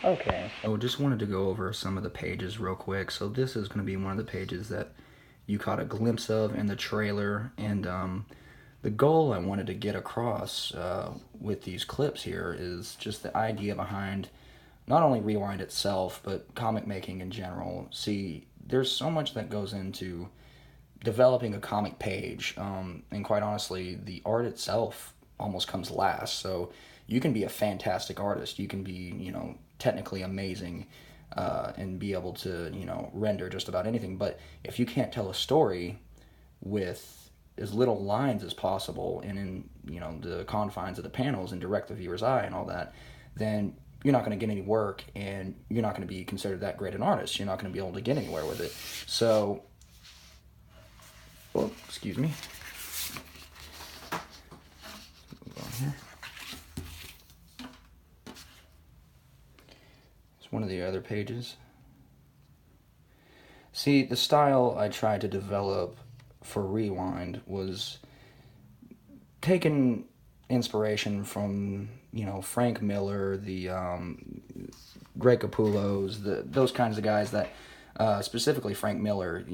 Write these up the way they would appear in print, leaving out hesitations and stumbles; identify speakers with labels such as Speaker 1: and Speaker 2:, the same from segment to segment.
Speaker 1: Okay. So just wanted to go over some of the pages real quick. So this is going to be one of the pages that you caught a glimpse of in the trailer, and the goal I wanted to get across with these clips here is just the idea behind not only Rewind itself, but comic making in general. See, there's so much that goes into developing a comic page, and quite honestly, the art itself almost comes last. So you can be a fantastic artist. You can be, technically amazing, and be able to, render just about anything. But if you can't tell a story with as little lines as possible and in, the confines of the panels and direct the viewer's eye and all that, then you're not going to get any work and you're not going to be considered that great an artist. You're not going to be able to get anywhere with it. So, oh, excuse me. Move on here. It's one of the other pages. See, the style I tried to develop for Rewind was taking inspiration from, Frank Miller, the Greg Capullos, those kinds of guys that, specifically Frank Miller,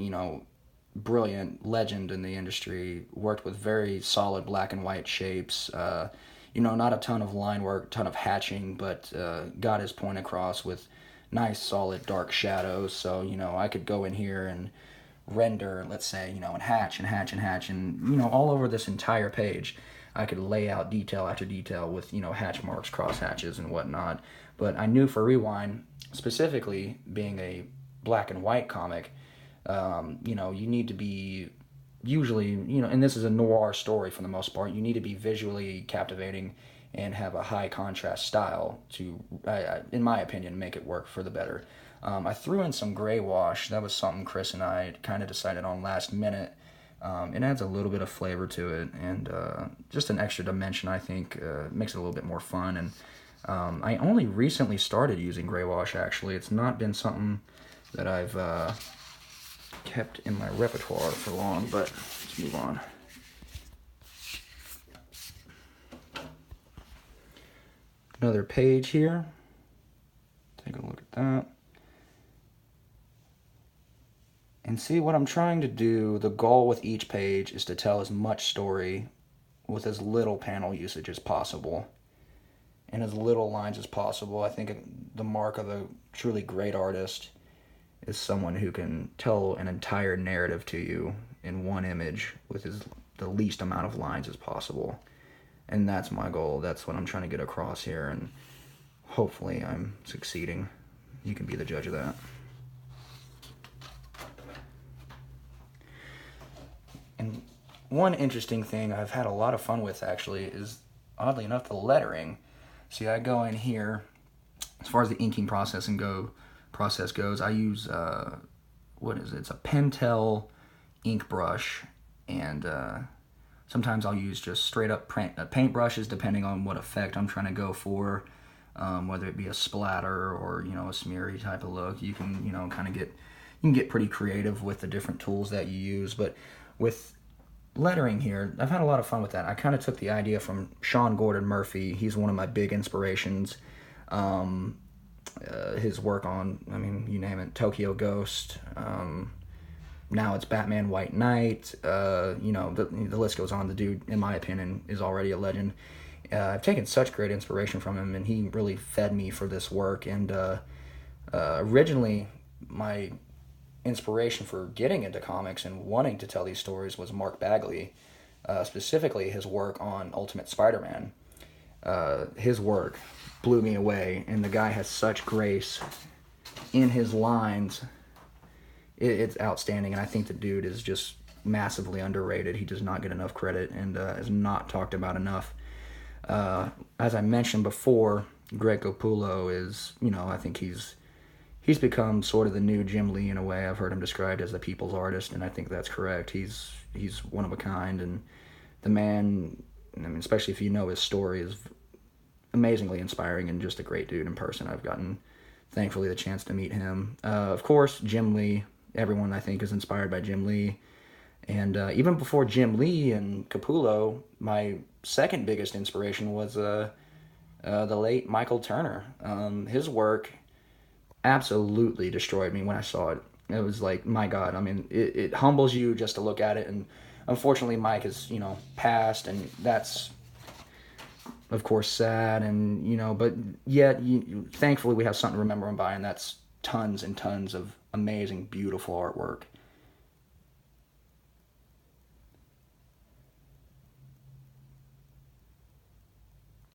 Speaker 1: brilliant legend in the industry, worked with very solid black and white shapes. Not a ton of line work, ton of hatching, but got his point across with nice, solid, dark shadows. So, I could go in here and render, let's say, and hatch and hatch and hatch, and, all over this entire page. I could lay out detail after detail with, hatch marks, cross hatches, and whatnot. But I knew for Rewind, specifically being a black and white comic, you need to be usually, and this is a noir story for the most part, you need to be visually captivating and have a high contrast style to, in my opinion, make it work for the better. I threw in some gray wash. That was something Chris and I kind of decided on last minute. It adds a little bit of flavor to it and just an extra dimension, I think, makes it a little bit more fun. And I only recently started using gray wash, actually. It's not been something that I've kept in my repertoire for long, but let's move on. Another page here. Take a look at that. And see what I'm trying to do, the goal with each page is to tell as much story with as little panel usage as possible and as little lines as possible. I think the mark of a truly great artist is someone who can tell an entire narrative to you in one image with the least amount of lines as possible. And that's my goal. That's what I'm trying to get across here, and hopefully I'm succeeding. You can be the judge of that. And one interesting thing I've had a lot of fun with, actually, is, oddly enough, the lettering. See, I go in here, as far as the inking process goes, I use, what is it? It's a Pentel ink brush, and sometimes I'll use just straight up paint brushes, depending on what effect I'm trying to go for, whether it be a splatter or, a smeary type of look. You can, you can get pretty creative with the different tools that you use. But with lettering here, I've had a lot of fun with that. I kind of took the idea from Sean Gordon Murphy. He's one of my big inspirations. His work on, I mean, you name it, Tokyo Ghost. Now it's Batman White Knight. The list goes on. The dude, in my opinion, is already a legend. I've taken such great inspiration from him, and he really fed me for this work. And originally, my inspiration for getting into comics and wanting to tell these stories was Mark Bagley, specifically his work on Ultimate Spider-Man. His work blew me away, and the guy has such grace in his lines. It's outstanding, and I think the dude is just massively underrated. He does not get enough credit and is not talked about enough. As I mentioned before, Greg Capullo is, I think he's become sort of the new Jim Lee in a way. I've heard him described as the people's artist, and I think that's correct. He's one of a kind, and the man, I mean, especially if you know his story, is amazingly inspiring and just a great dude in person. I've gotten, thankfully, the chance to meet him. Of course, Jim Lee. Everyone, I think, is inspired by Jim Lee. And even before Jim Lee and Capullo, my second biggest inspiration was the late Michael Turner. His work absolutely destroyed me when I saw it. It was like, my God, I mean, it humbles you just to look at it. And unfortunately, Mike has, passed, and that's, of course, sad. And, but yet, thankfully, we have something to remember him by, and that's tons and tons of amazing, beautiful artwork.